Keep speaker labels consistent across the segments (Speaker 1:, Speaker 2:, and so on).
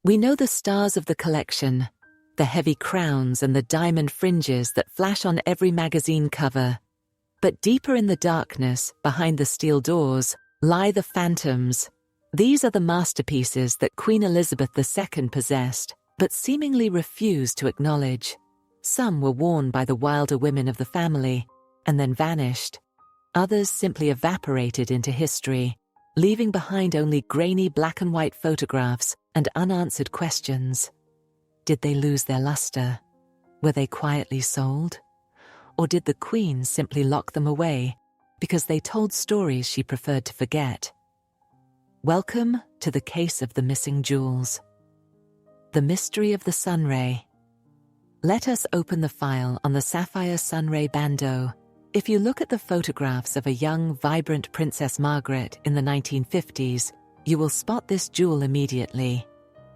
Speaker 1: We know the stars of the collection, the heavy crowns and the diamond fringes that flash on every magazine cover. But deeper in the darkness, behind the steel doors, lie the phantoms. These are the masterpieces that Queen Elizabeth II possessed, but seemingly refused to acknowledge. Some were worn by the wilder women of the family, and then vanished. Others simply evaporated into history, leaving behind only grainy black and white photographs and unanswered questions. Did they lose their luster? Were they quietly sold? Or did the Queen simply lock them away because they told stories she preferred to forget? Welcome to the case of the missing jewels. The mystery of the sunray. Let us open the file on the sapphire sunray bando. If you look at the photographs of a young, vibrant Princess Margaret in the 1950s, you will spot this jewel immediately.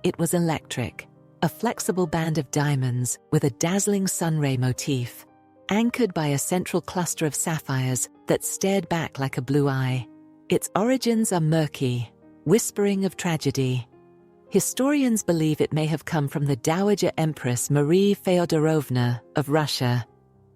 Speaker 1: It was electric, a flexible band of diamonds with a dazzling sunray motif, anchored by a central cluster of sapphires that stared back like a blue eye. Its origins are murky, whispering of tragedy. Historians believe it may have come from the Dowager Empress Marie Feodorovna of Russia,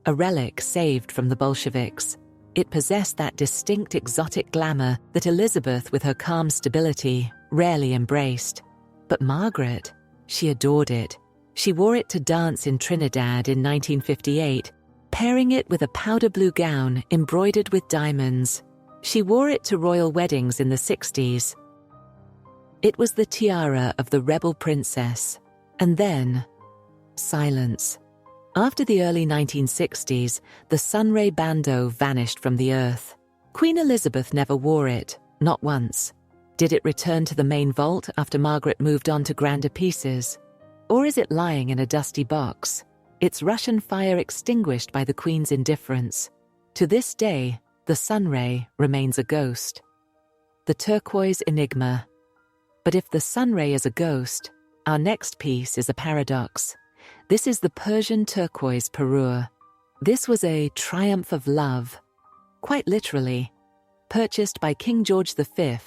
Speaker 1: a relic saved from the Bolsheviks. It possessed that distinct exotic glamour that Elizabeth, with her calm stability, rarely embraced. But Margaret, she adored it. She wore it to dance in Trinidad in 1958, pairing it with a powder blue gown embroidered with diamonds. She wore it to royal weddings in the 60s. It was the tiara of the rebel princess. And then, silence. After the early 1960s, the sunray bando vanished from the earth. Queen Elizabeth never wore it, not once. Did it return to the main vault after Margaret moved on to grander pieces? Or is it lying in a dusty box, its Russian fire extinguished by the Queen's indifference? To this day, the sunray remains a ghost. The turquoise enigma. But if the sunray is a ghost, our next piece is a paradox. This is the Persian turquoise parure. This was a triumph of love, quite literally. Purchased by King George V,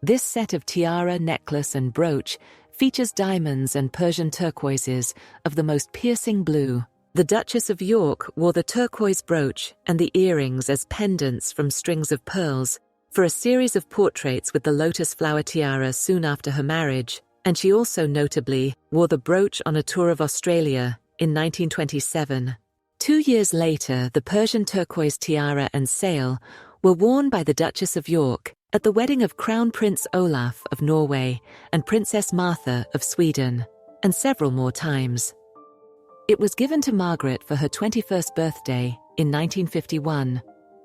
Speaker 1: this set of tiara, necklace and brooch features diamonds and Persian turquoises of the most piercing blue. The Duchess of York wore the turquoise brooch and the earrings as pendants from strings of pearls for a series of portraits with the lotus flower tiara soon after her marriage, and she also notably wore the brooch on a tour of Australia in 1927. 2 years later, the Persian turquoise tiara and sail were worn by the Duchess of York at the wedding of Crown Prince Olaf of Norway and Princess Martha of Sweden, and several more times. It was given to Margaret for her 21st birthday in 1951.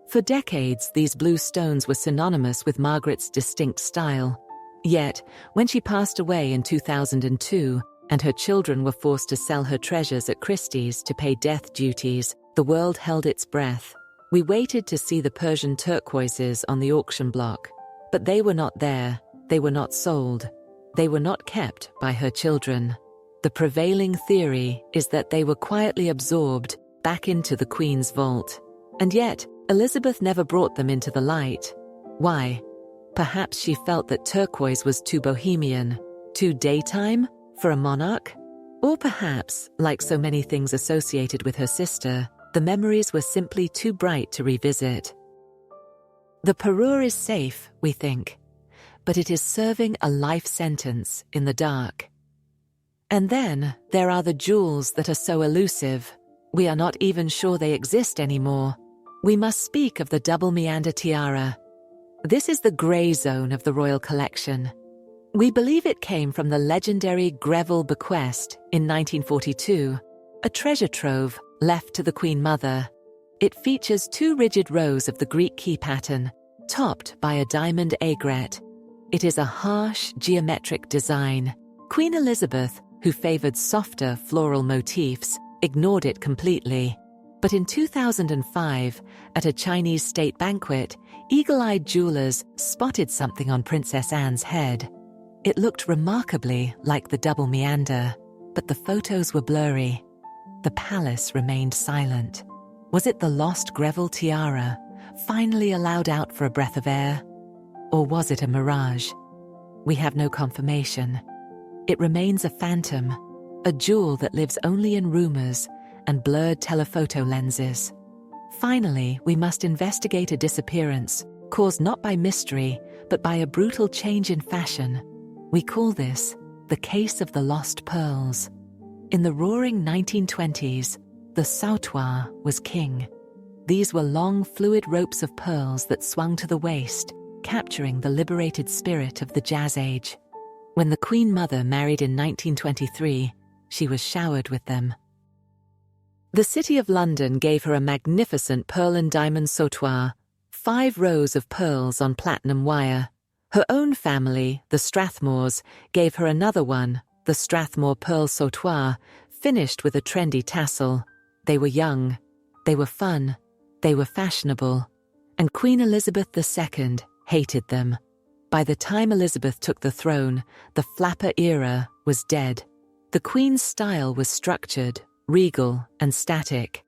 Speaker 1: For decades, these blue stones were synonymous with Margaret's distinct style. Yet, when she passed away in 2002, and her children were forced to sell her treasures at Christie's to pay death duties, the world held its breath. We waited to see the Persian turquoises on the auction block, but they were not there, they were not sold, they were not kept by her children. The prevailing theory is that they were quietly absorbed back into the Queen's vault. And yet, Elizabeth never brought them into the light. Why? Perhaps she felt that turquoise was too bohemian, too daytime for a monarch? Or perhaps, like so many things associated with her sister, the memories were simply too bright to revisit. The parure is safe, we think, but it is serving a life sentence in the dark. And then there are the jewels that are so elusive, we are not even sure they exist anymore. We must speak of the double meander tiara. This is the grey zone of the royal collection. We believe it came from the legendary Greville bequest in 1942, a treasure trove left to the Queen Mother. It features 2 rigid rows of the Greek key pattern, topped by a diamond aigrette. It is a harsh, geometric design. Queen Elizabeth, who favoured softer floral motifs, ignored it completely. But in 2005, at a Chinese state banquet, eagle-eyed jewelers spotted something on Princess Anne's head. It looked remarkably like the double meander, but the photos were blurry. The palace remained silent. Was it the lost Greville tiara, finally allowed out for a breath of air? Or was it a mirage? We have no confirmation. it remains a phantom, a jewel that lives only in rumors and blurred telephoto lenses. Finally, we must investigate a disappearance caused not by mystery, but by a brutal change in fashion. We call this the case of the lost pearls. In the roaring 1920s, the sautoir was king. These were long, fluid ropes of pearls that swung to the waist, capturing the liberated spirit of the Jazz Age. When the Queen Mother married in 1923, she was showered with them. The City of London gave her a magnificent pearl and diamond sautoir, 5 rows of pearls on platinum wire. Her own family, the Strathmores, gave her another one, the Strathmore Pearl Sautoir, finished with a trendy tassel. They were young, they were fun, they were fashionable, and Queen Elizabeth II hated them. By the time Elizabeth took the throne, the flapper era was dead. The Queen's style was structured, regal, and static.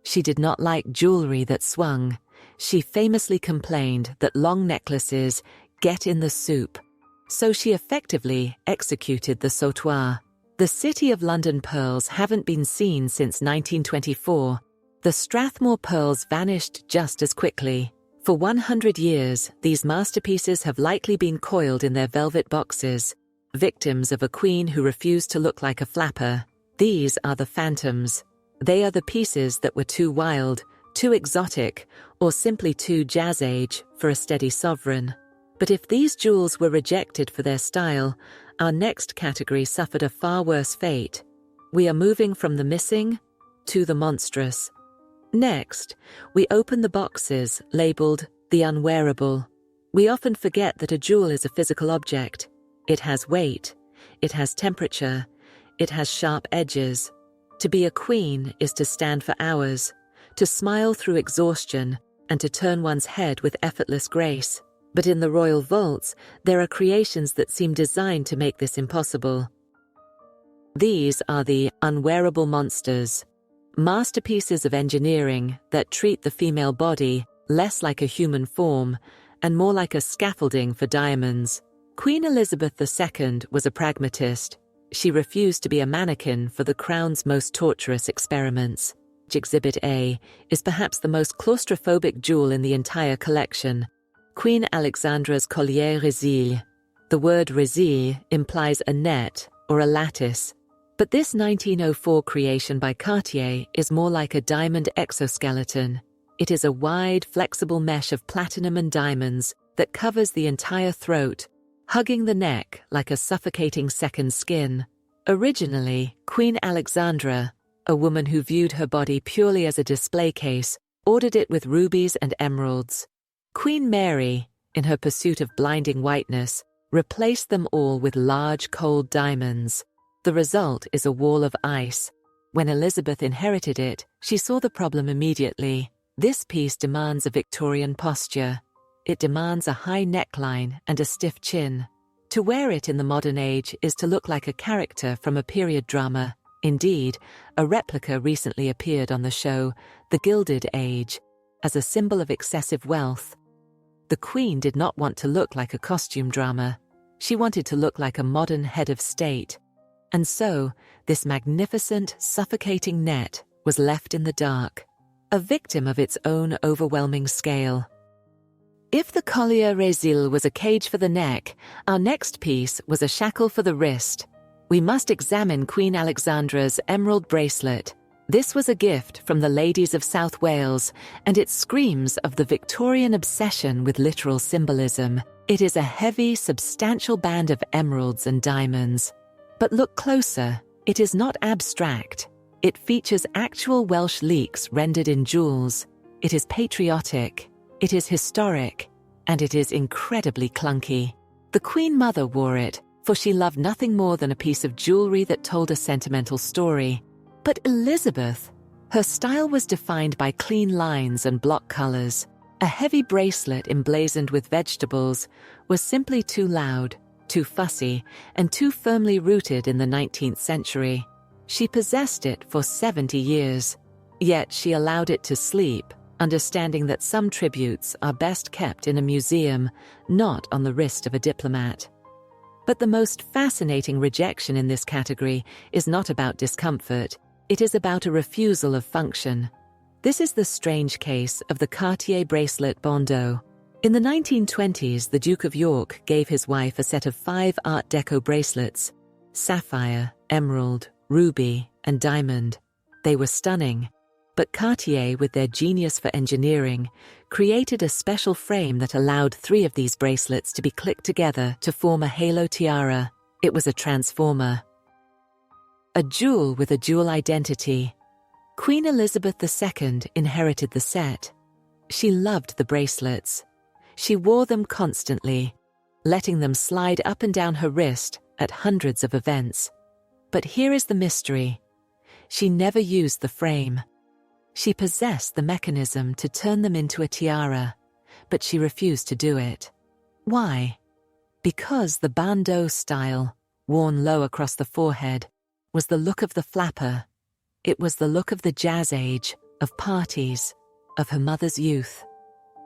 Speaker 1: She did not like jewelry that swung. She famously complained that long necklaces get in the soup. So she effectively executed the sautoir. The City of London pearls haven't been seen since 1924. The Strathmore pearls vanished just as quickly. For 100 years, these masterpieces have likely been coiled in their velvet boxes, victims of a queen who refused to look like a flapper. These are the phantoms. They are the pieces that were too wild, too exotic, or simply too Jazz Age for a steady sovereign. But if these jewels were rejected for their style, our next category suffered a far worse fate. We are moving from the missing to the monstrous. Next, we open the boxes labeled the unwearable. We often forget that a jewel is a physical object. It has weight, it has temperature, it has sharp edges. To be a queen is to stand for hours, to smile through exhaustion, and to turn one's head with effortless grace. But in the royal vaults, there are creations that seem designed to make this impossible. These are the unwearable monsters, masterpieces of engineering that treat the female body less like a human form and more like a scaffolding for diamonds. Queen Elizabeth II was a pragmatist. She refused to be a mannequin for the crown's most torturous experiments. Exhibit A is perhaps the most claustrophobic jewel in the entire collection. Queen Alexandra's collier résil. The word résil implies a net or a lattice, but this 1904 creation by Cartier is more like a diamond exoskeleton. It is a wide, flexible mesh of platinum and diamonds that covers the entire throat, hugging the neck like a suffocating second skin. Originally, Queen Alexandra, a woman who viewed her body purely as a display case, ordered it with rubies and emeralds. Queen Mary, in her pursuit of blinding whiteness, replaced them all with large, cold diamonds. The result is a wall of ice. When Elizabeth inherited it, she saw the problem immediately. This piece demands a Victorian posture. It demands a high neckline and a stiff chin. To wear it in the modern age is to look like a character from a period drama. Indeed, a replica recently appeared on the show, The Gilded Age, as a symbol of excessive wealth. The Queen did not want to look like a costume drama. She wanted to look like a modern head of state. And so, this magnificent, suffocating net was left in the dark, a victim of its own overwhelming scale. If the collier résil was a cage for the neck, our next piece was a shackle for the wrist. We must examine Queen Alexandra's emerald bracelet. This was a gift from the ladies of South Wales, and it screams of the Victorian obsession with literal symbolism. It is a heavy, substantial band of emeralds and diamonds. But look closer, it is not abstract. It features actual Welsh leeks rendered in jewels. It is patriotic, it is historic, and it is incredibly clunky. The Queen Mother wore it, for she loved nothing more than a piece of jewelry that told a sentimental story. But Elizabeth, her style was defined by clean lines and block colors. A heavy bracelet emblazoned with vegetables was simply too loud, too fussy, and too firmly rooted in the 19th century. She possessed it for 70 years, yet she allowed it to sleep, understanding that some tributes are best kept in a museum, not on the wrist of a diplomat. But the most fascinating rejection in this category is not about discomfort, it is about a refusal of function. This is the strange case of the Cartier bracelet bando. In the 1920s, the Duke of York gave his wife a set of 5 Art Deco bracelets: sapphire, emerald, ruby, and diamond. They were stunning. But Cartier, with their genius for engineering, created a special frame that allowed 3 of these bracelets to be clicked together to form a halo tiara. It was a transformer. A jewel with a dual identity. Queen Elizabeth II inherited the set. She loved the bracelets. She wore them constantly, letting them slide up and down her wrist at hundreds of events. But here is the mystery. She never used the frame. She possessed the mechanism to turn them into a tiara, but she refused to do it. Why? Because the bando style, worn low across the forehead, was the look of the flapper. It was the look of the jazz age, of parties, of her mother's youth.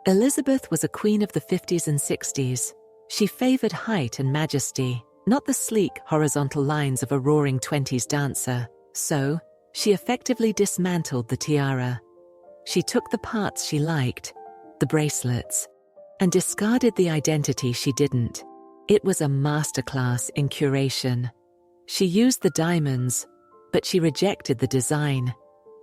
Speaker 1: Elizabeth was a queen of the 50s and 60s. She favored height and majesty, not the sleek, horizontal lines of a roaring 20s dancer. So, she effectively dismantled the tiara. She took the parts she liked, the bracelets, and discarded the identity she didn't. It was a masterclass in curation. She used the diamonds, but she rejected the design.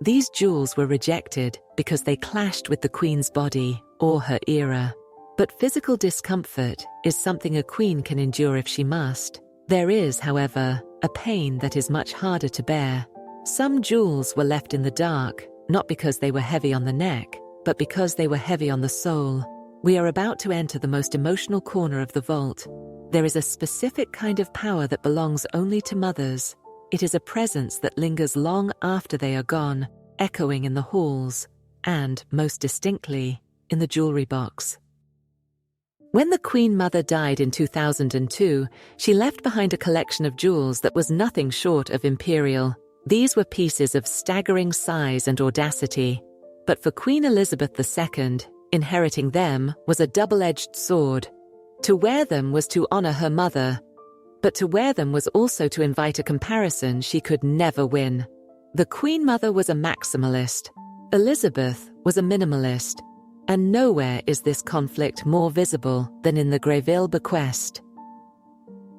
Speaker 1: These jewels were rejected because they clashed with the Queen's body or her era. But physical discomfort is something a queen can endure if she must. There is, however, a pain that is much harder to bear. Some jewels were left in the dark, not because they were heavy on the neck, but because they were heavy on the soul. We are about to enter the most emotional corner of the vault. There is a specific kind of power that belongs only to mothers. It is a presence that lingers long after they are gone, echoing in the halls, and, most distinctly, in the jewelry box. When the Queen Mother died in 2002, she left behind a collection of jewels that was nothing short of imperial. These were pieces of staggering size and audacity. But for Queen Elizabeth II, inheriting them was a double-edged sword. To wear them was to honor her mother, but to wear them was also to invite a comparison she could never win. The Queen Mother was a maximalist. Elizabeth was a minimalist. And nowhere is this conflict more visible than in the Greville bequest.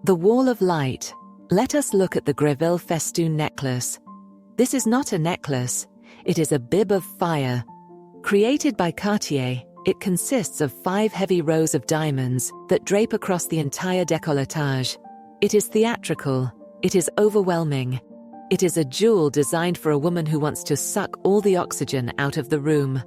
Speaker 1: The Wall of Light. Let us look at the Greville festoon necklace. This is not a necklace, it is a bib of fire. Created by Cartier, it consists of 5 heavy rows of diamonds that drape across the entire décolletage. It is theatrical, it is overwhelming. It is a jewel designed for a woman who wants to suck all the oxygen out of the room.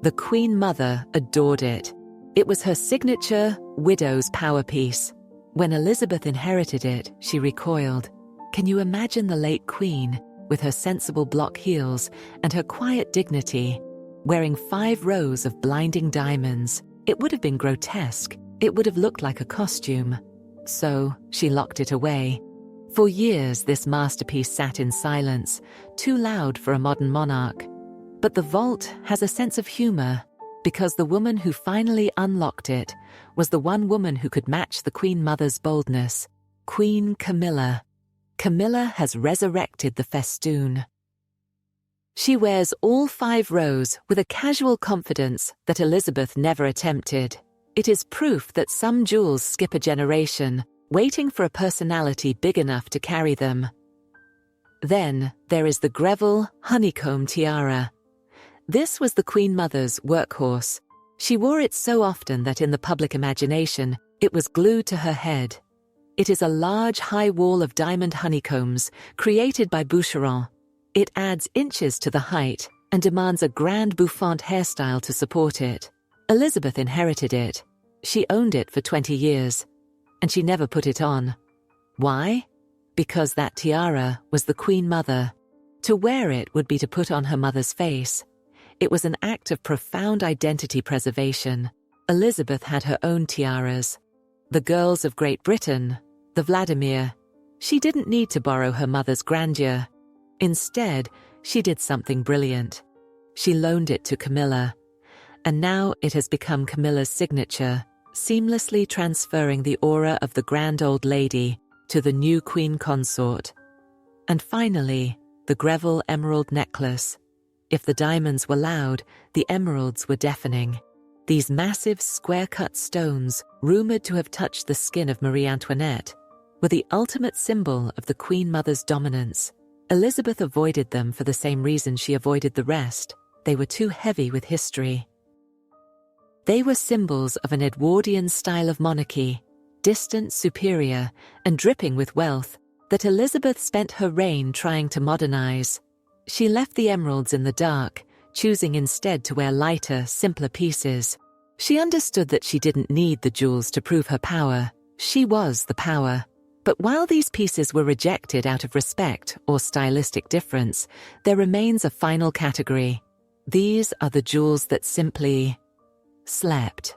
Speaker 1: The Queen Mother adored it. It was her signature widow's power piece. When Elizabeth inherited it, she recoiled. Can you imagine the late Queen, with her sensible block heels and her quiet dignity, wearing 5 rows of blinding diamonds? It would have been grotesque. It would have looked like a costume. So, she locked it away. For years, this masterpiece sat in silence, too loud for a modern monarch. But the vault has a sense of humor, because the woman who finally unlocked it was the one woman who could match the Queen Mother's boldness, Queen Camilla. Camilla has resurrected the festoon. She wears all 5 rows with a casual confidence that Elizabeth never attempted. It is proof that some jewels skip a generation, waiting for a personality big enough to carry them. Then, there is the Greville honeycomb tiara. This was the Queen Mother's workhorse. She wore it so often that in the public imagination, it was glued to her head. It is a large, high wall of diamond honeycombs created by Boucheron. It adds inches to the height and demands a grand bouffant hairstyle to support it. Elizabeth inherited it. She owned it for 20 years, and she never put it on. Why? Because that tiara was the Queen Mother. To wear it would be to put on her mother's face. It was an act of profound identity preservation. Elizabeth had her own tiaras. The girls of Great Britain, the Vladimir. She didn't need to borrow her mother's grandeur. Instead, she did something brilliant. She loaned it to Camilla. And now it has become Camilla's signature. seamlessly transferring the aura of the grand old lady to the new queen consort. And finally, the Greville emerald necklace. If the diamonds were loud, the emeralds were deafening. These massive square-cut stones, rumored to have touched the skin of Marie Antoinette, were the ultimate symbol of the Queen Mother's dominance. Elizabeth avoided them for the same reason she avoided the rest. They were too heavy with history. They were symbols of an Edwardian style of monarchy, distant, superior, and dripping with wealth, that Elizabeth spent her reign trying to modernize. She left the emeralds in the dark, choosing instead to wear lighter, simpler pieces. She understood that she didn't need the jewels to prove her power. She was the power. But while these pieces were rejected out of respect or stylistic difference, there remains a final category. These are the jewels that simply slept.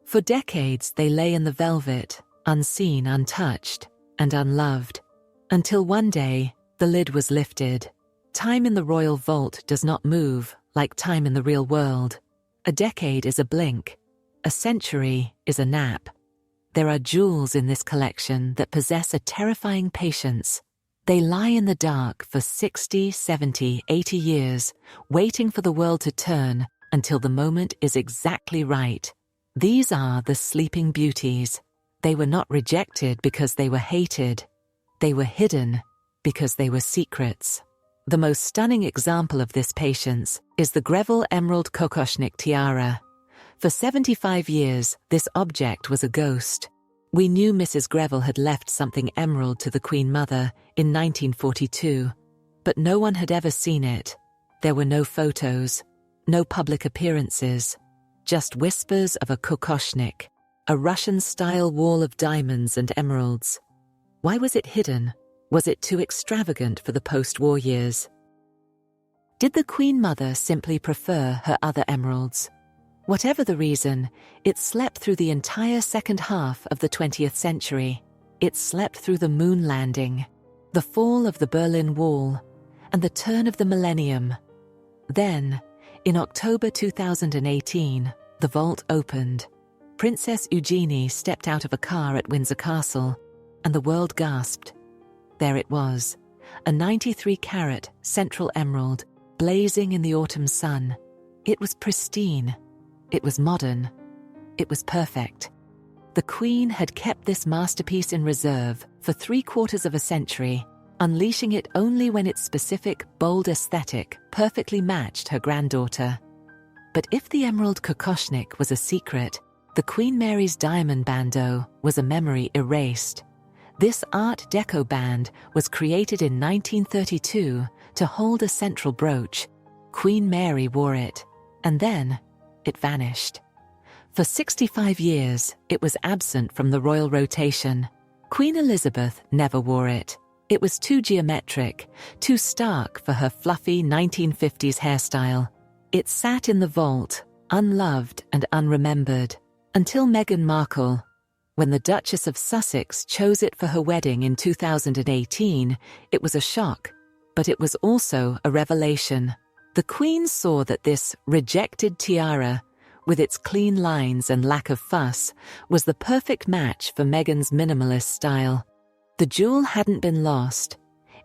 Speaker 1: For decades they lay in the velvet, unseen, untouched, and unloved. Until one day, the lid was lifted. Time in the royal vault does not move like time in the real world. A decade is a blink. A century is a nap. There are jewels in this collection that possess a terrifying patience. They lie in the dark for 60, 70, 80 years, waiting for the world to turn until the moment is exactly right. These are the sleeping beauties. They were not rejected because they were hated. They were hidden because they were secrets. The most stunning example of this patience is the Greville Emerald Kokoshnik tiara. For 75 years, this object was a ghost. We knew Mrs. Greville had left something emerald to the Queen Mother in 1942, but no one had ever seen it. There were no photos, no public appearances, just whispers of a kokoshnik, a Russian-style wall of diamonds and emeralds. Why was it hidden? Was it too extravagant for the post-war years? Did the Queen Mother simply prefer her other emeralds? Whatever the reason, it slept through the entire second half of the 20th century. It slept through the moon landing, the fall of the Berlin Wall, and the turn of the millennium. Then, in October 2018, the vault opened. Princess Eugenie stepped out of a car at Windsor Castle, and the world gasped. There it was, a 93-carat central emerald, blazing in the autumn sun. It was pristine. It was modern. It was perfect. The Queen had kept this masterpiece in reserve for 3/4 of a century, unleashing it only when its specific, bold aesthetic perfectly matched her granddaughter. But if the emerald kokoshnik was a secret, the Queen Mary's diamond bando was a memory erased. This Art Deco band was created in 1932 to hold a central brooch. Queen Mary wore it, and then it vanished. For 65 years, it was absent from the royal rotation. Queen Elizabeth never wore it. It was too geometric, too stark for her fluffy 1950s hairstyle. It sat in the vault, unloved and unremembered, until Meghan Markle. When the Duchess of Sussex chose it for her wedding in 2018, it was a shock, but it was also a revelation. The Queen saw that this rejected tiara, with its clean lines and lack of fuss, was the perfect match for Meghan's minimalist style. The jewel hadn't been lost.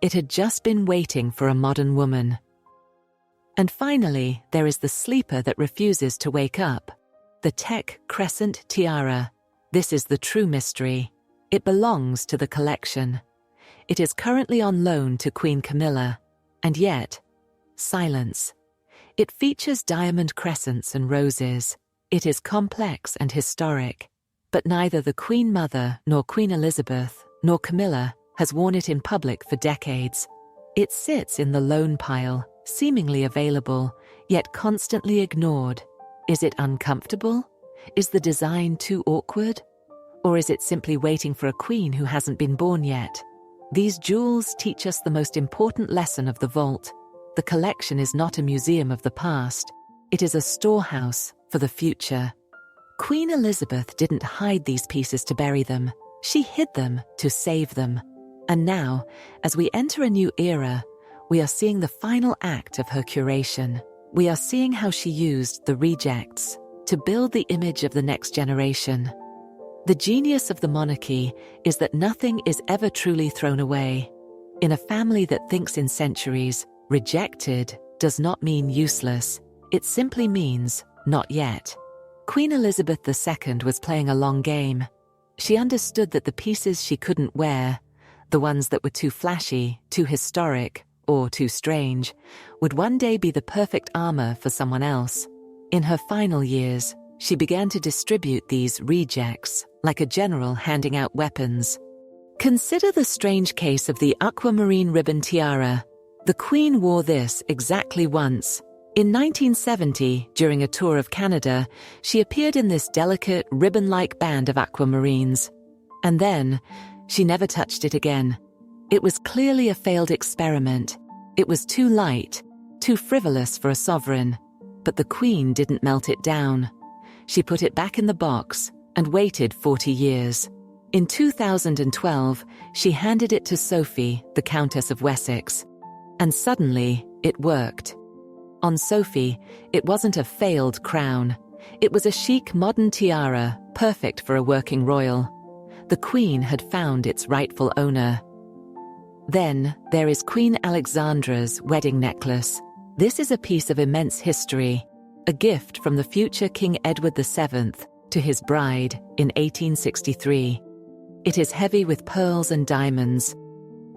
Speaker 1: It had just been waiting for a modern woman. And finally, there is the sleeper that refuses to wake up. The Tech Crescent tiara. This is the true mystery. It belongs to the collection. It is currently on loan to Queen Camilla. And yet, silence. It features diamond crescents and roses. It is complex and historic. But neither the Queen Mother nor Queen Elizabeth nor Camilla has worn it in public for decades. It sits in the loan pile, seemingly available, yet constantly ignored. Is it uncomfortable? Is the design too awkward? Or is it simply waiting for a queen who hasn't been born yet? These jewels teach us the most important lesson of the vault. The collection is not a museum of the past. It is a storehouse for the future. Queen Elizabeth didn't hide these pieces to bury them. She hid them to save them. And now, as we enter a new era, we are seeing the final act of her curation. We are seeing how she used the rejects, to build the image of the next generation. The genius of the monarchy is that nothing is ever truly thrown away. In a family that thinks in centuries, rejected does not mean useless. It simply means not yet. Queen Elizabeth II was playing a long game. She understood that the pieces she couldn't wear, the ones that were too flashy, too historic, or too strange, would one day be the perfect armor for someone else. In her final years, she began to distribute these rejects, like a general handing out weapons. Consider the strange case of the aquamarine ribbon tiara. The Queen wore this exactly once. In 1970, during a tour of Canada, she appeared in this delicate, ribbon-like band of aquamarines. And then, she never touched it again. It was clearly a failed experiment. It was too light, too frivolous for a sovereign. But the Queen didn't melt it down. She put it back in the box and waited 40 years. In 2012, she handed it to Sophie, the Countess of Wessex. And suddenly, it worked. On Sophie, it wasn't a failed crown. It was a chic modern tiara, perfect for a working royal. The Queen had found its rightful owner. Then, there is Queen Alexandra's wedding necklace. This is a piece of immense history, a gift from the future King Edward VII to his bride in 1863. It is heavy with pearls and diamonds.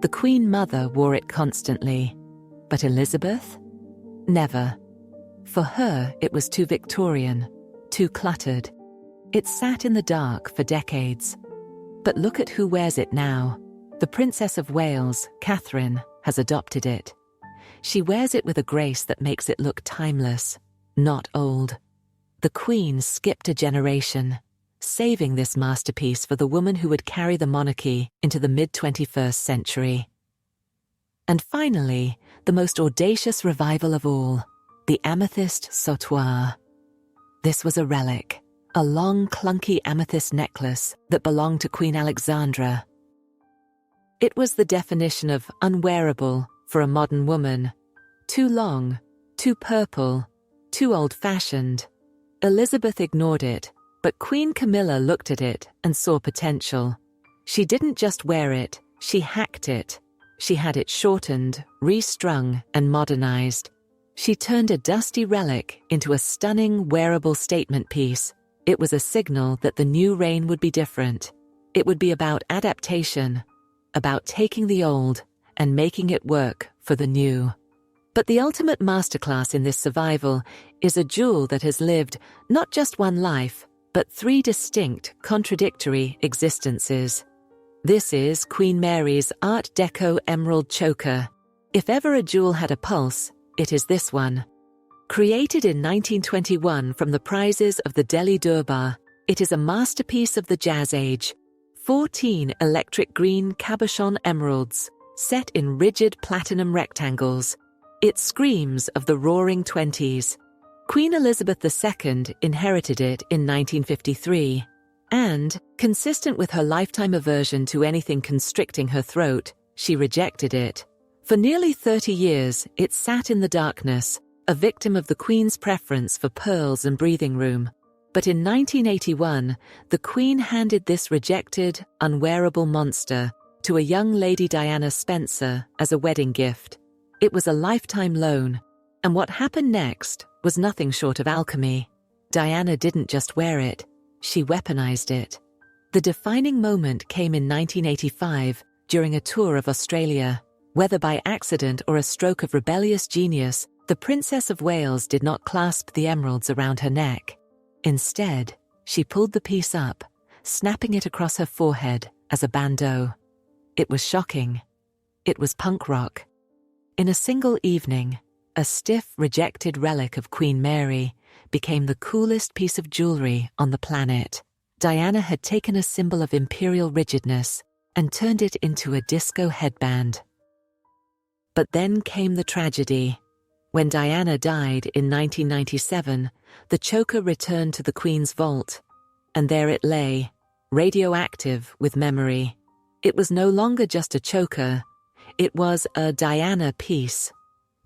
Speaker 1: The Queen Mother wore it constantly. But Elizabeth? Never. For her, it was too Victorian, too cluttered. It sat in the dark for decades. But look at who wears it now. The Princess of Wales, Catherine, has adopted it. She wears it with a grace that makes it look timeless, not old. The Queen skipped a generation, saving this masterpiece for the woman who would carry the monarchy into the mid-21st century. And finally, the most audacious revival of all, the amethyst sautoir. This was a relic, a long, clunky amethyst necklace that belonged to Queen Alexandra. It was the definition of unwearable for a modern woman. Too long, too purple, too old-fashioned. Elizabeth ignored it, but Queen Camilla looked at it and saw potential. She didn't just wear it, she hacked it. She had it shortened, restrung, and modernized. She turned a dusty relic into a stunning, wearable statement piece. It was a signal that the new reign would be different. It would be about adaptation, about taking the old and making it work for the new. But the ultimate masterclass in this survival is a jewel that has lived not just one life, but 3 distinct, contradictory existences. This is Queen Mary's Art Deco emerald choker. If ever a jewel had a pulse, it is this one. Created in 1921 from the prizes of the Delhi Durbar, it is a masterpiece of the Jazz Age. 14 electric green cabochon emeralds, set in rigid platinum rectangles. It screams of the roaring 20s. Queen Elizabeth II inherited it in 1953. And, consistent with her lifetime aversion to anything constricting her throat, she rejected it. For nearly 30 years, it sat in the darkness, a victim of the Queen's preference for pearls and breathing room. But in 1981, the Queen handed this rejected, unwearable monster to a young Lady Diana Spencer as a wedding gift. It was a lifetime loan, and what happened next was nothing short of alchemy. Diana didn't just wear it. She weaponized it. The defining moment came in 1985 during a tour of Australia. Whether by accident or a stroke of rebellious genius, the Princess of Wales did not clasp the emeralds around her neck. Instead, she pulled the piece up, snapping it across her forehead as a bando. It was shocking. It was punk rock. In a single evening, a stiff, rejected relic of Queen Mary became the coolest piece of jewelry on the planet. Diana had taken a symbol of imperial rigidness and turned it into a disco headband. But then came the tragedy. When Diana died in 1997, the choker returned to the Queen's vault, and there it lay, radioactive with memory. It was no longer just a choker, it was a Diana piece.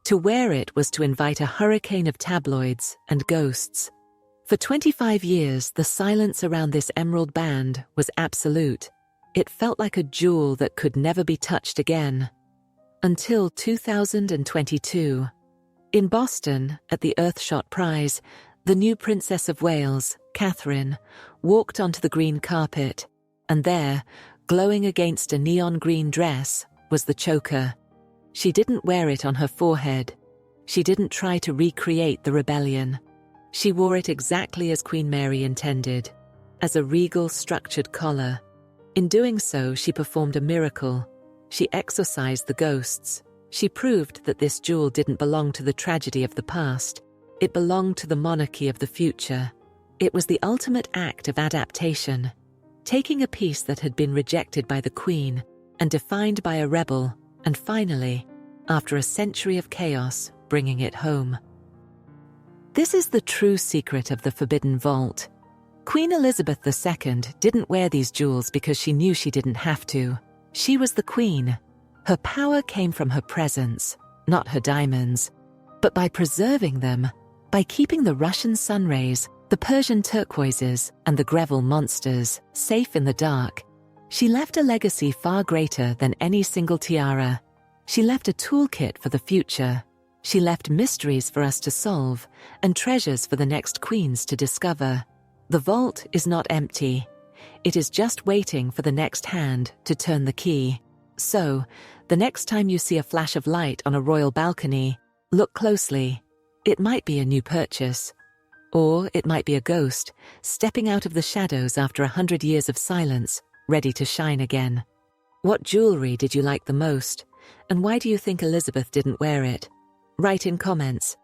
Speaker 1: To wear it was to invite a hurricane of tabloids and ghosts. For 25 years, the silence around this emerald band was absolute. It felt like a jewel that could never be touched again. Until 2022. In Boston, at the Earthshot Prize, the new Princess of Wales, Catherine, walked onto the green carpet, and there, glowing against a neon green dress, was the choker. She didn't wear it on her forehead. She didn't try to recreate the rebellion. She wore it exactly as Queen Mary intended, as a regal, structured collar. In doing so, she performed a miracle. She exorcised the ghosts. She proved that this jewel didn't belong to the tragedy of the past. It belonged to the monarchy of the future. It was the ultimate act of adaptation, taking a piece that had been rejected by the Queen and defined by a rebel, and finally, after a century of chaos, bringing it home. This is the true secret of the Forbidden Vault. Queen Elizabeth II didn't wear these jewels because she knew she didn't have to. She was the queen. Her power came from her presence, not her diamonds. But by preserving them, by keeping the Russian sunrays, the Persian turquoises, and the Greville monsters safe in the dark, she left a legacy far greater than any single tiara. She left a toolkit for the future. She left mysteries for us to solve and treasures for the next queens to discover. The vault is not empty. It is just waiting for the next hand to turn the key. So, the next time you see a flash of light on a royal balcony, look closely. It might be a new purchase. Or it might be a ghost, stepping out of the shadows after 100 years of silence, ready to shine again. What jewelry did you like the most? And why do you think Elizabeth didn't wear it? Write in comments.